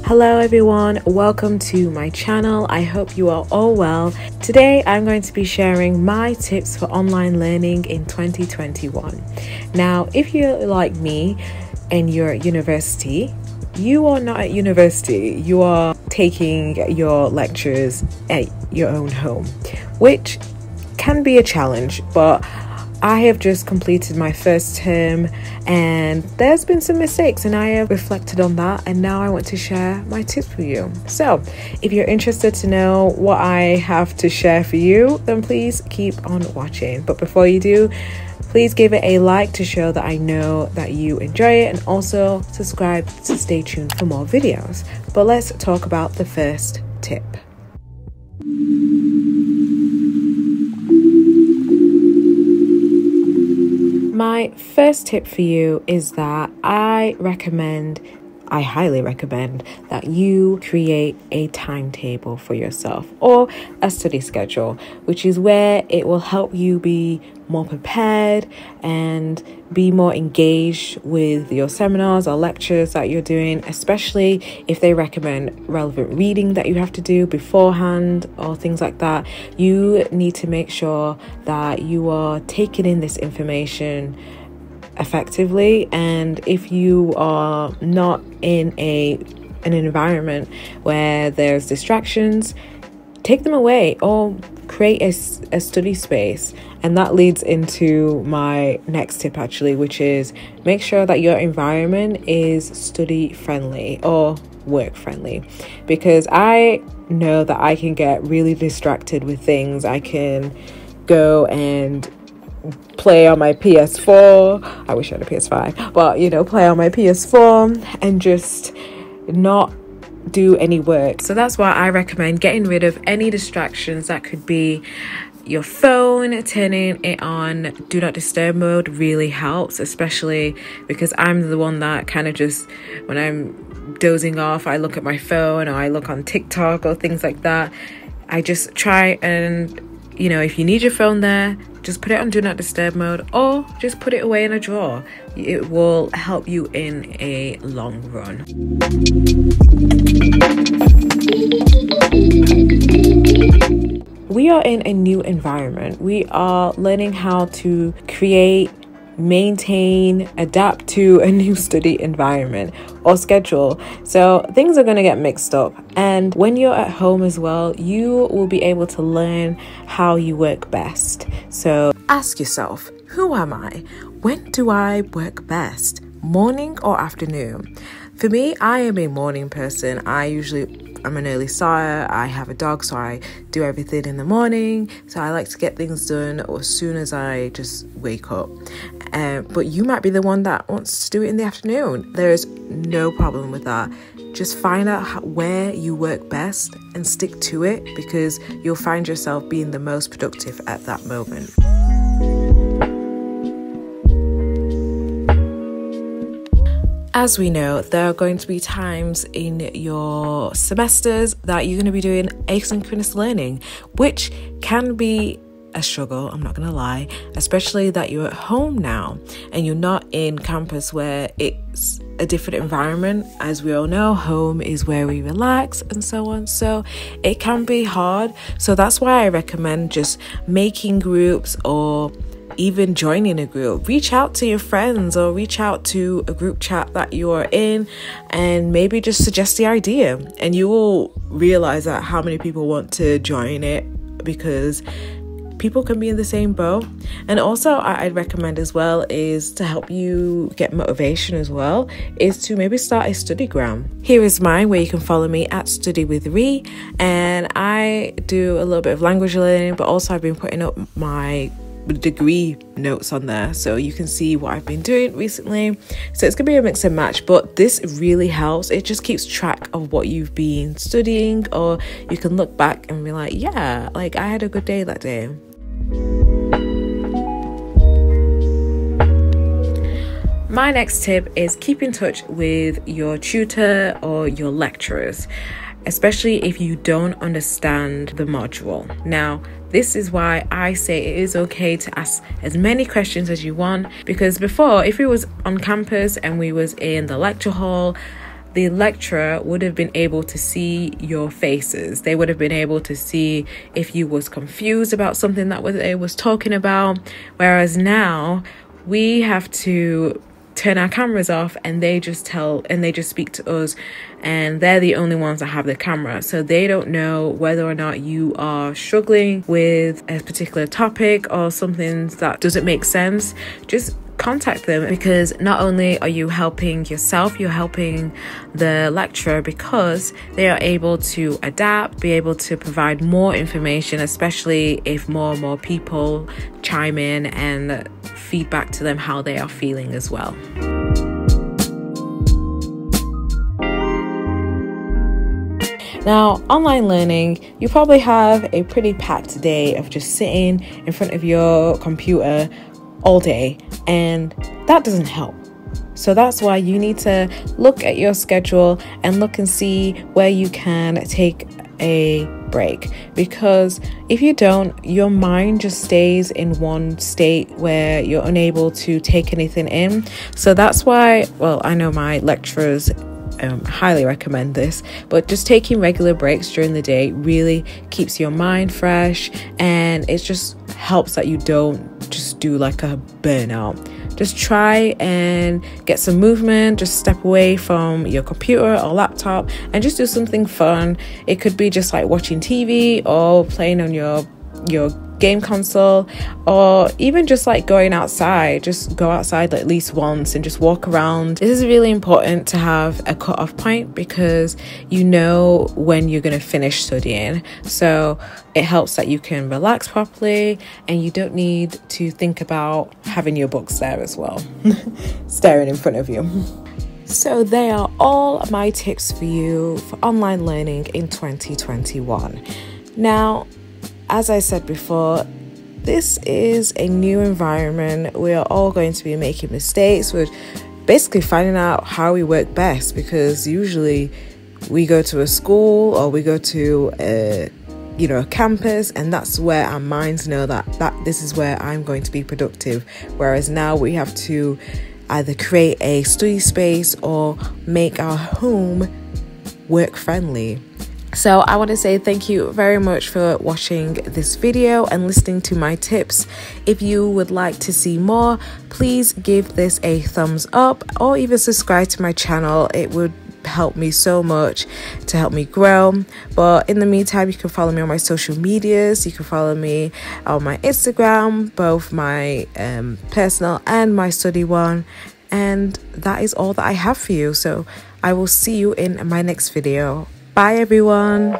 Hello everyone, welcome to my channel. I hope you are all well. Today I'm going to be sharing my tips for online learning in 2021. Now, if you're like me and you're at university, you are not at university, you are taking your lectures at your own home, which can be a challenge, but I have just completed my first term and there's been some mistakes and I have reflected on that, and now I want to share my tips with you. So if you're interested to know what I have to share for you, then please keep on watching. But before you do, please give it a like to show that I know that you enjoy it, and also subscribe to stay tuned for more videos. But let's talk about the first tip. My first tip for you is that I highly recommend that you create a timetable for yourself or a study schedule, which is where it will help you be more prepared and be more engaged with your seminars or lectures that you're doing, especially if they recommend relevant reading that you have to do beforehand or things like that. You need to make sure that you are taking in this information effectively, and if you are not in an environment where there's distractions, take them away or create a study space. And that leads into my next tip actually, which is make sure that your environment is study friendly or work friendly, because I know that I can get really distracted with things. I can go and play on my PS4. I wish I had a PS5, but play on my PS4 and just not do any work. So that's why I recommend getting rid of any distractions. That could be your phone, turning it on do not disturb mode really helps, especially because I'm the one that kind of just, when I'm dozing off, I look at my phone or I look on TikTok or things like that. I just try and, if you need your phone there, just put it on do not disturb mode or just put it away in a drawer. It will help you in a long run. We are in a new environment. We are learning how to create, maintain, adapt to a new study environment or schedule. So things are going to get mixed up. And when you're at home as well, you will be able to learn how you work best. So ask yourself, who am I? When do I work best? Morning or afternoon? For me, I am a morning person. I'm an early starter. I have a dog, so I do everything in the morning. So I like to get things done as soon as I just wake up. But you might be the one that wants to do it in the afternoon. There's no problem with that. Just find out where you work best and stick to it, because you'll find yourself being the most productive at that moment. As we know, there are going to be times in your semesters that you're going to be doing asynchronous learning, which can be a struggle, I'm not going to lie, especially that you're at home now and you're not in campus where it's a different environment. As we all know, home is where we relax and so on. So it can be hard. So that's why I recommend just making groups or even joining a group. Reach out to your friends or reach out to a group chat that you are in and maybe just suggest the idea, and you will realize that how many people want to join it, because people can be in the same boat. And also I'd recommend as well is to help you get motivation as well, is to maybe start a studygram. Here is mine, where you can follow me at Study with Ree, and I do a little bit of language learning, but also I've been putting up my degree notes on there so you can see what I've been doing recently. So it's gonna be a mix and match, but this really helps. It just keeps track of what you've been studying, or you can look back and be like, yeah, like I had a good day that day. My next tip is keep in touch with your tutor or your lecturers, especially if you don't understand the module. Now, this is why I say it is okay to ask as many questions as you want, because before, if we was on campus and we was in the lecture hall, the lecturer would have been able to see your faces. They would have been able to see if you was confused about something that they was talking about. Whereas now we have to turn our cameras off, and they just speak to us, and they're the only ones that have the camera, so they don't know whether or not you are struggling with a particular topic or something that doesn't make sense. Just contact them, because not only are you helping yourself, you're helping the lecturer, because they are able to adapt, be able to provide more information, especially if more and more people chime in and feedback to them how they are feeling as well. Now, online learning, you probably have a pretty packed day of just sitting in front of your computer all day, and that doesn't help. So that's why you need to look at your schedule and look and see where you can take a break, because if you don't, your mind just stays in one state where you're unable to take anything in. So that's why, well, I know my lecturers highly recommend this, but just taking regular breaks during the day really keeps your mind fresh, and it just helps that you don't just do like a burnout. Just try and get some movement, just step away from your computer or laptop and just do something fun. It could be just like watching TV or playing on your game console, or even just like going outside. Just go outside at least once and just walk around. This is really important to have a cut-off point, because you know when you're going to finish studying, so it helps that you can relax properly and you don't need to think about having your books there as well staring in front of you. So they are all my tips for you for online learning in 2021. Now, as I said before, this is a new environment. We are all going to be making mistakes. We're basically finding out how we work best, because usually we go to a school or we go to a campus, and that's where our minds know that this is where I'm going to be productive. Whereas now we have to either create a study space or make our home work friendly. So I want to say thank you very much for watching this video and listening to my tips. If you would like to see more, please give this a thumbs up or even subscribe to my channel. It would help me so much to help me grow. But in the meantime, you can follow me on my social medias. You can follow me on my Instagram, both my personal and my study one. And that is all that I have for you. So I will see you in my next video. Bye everyone.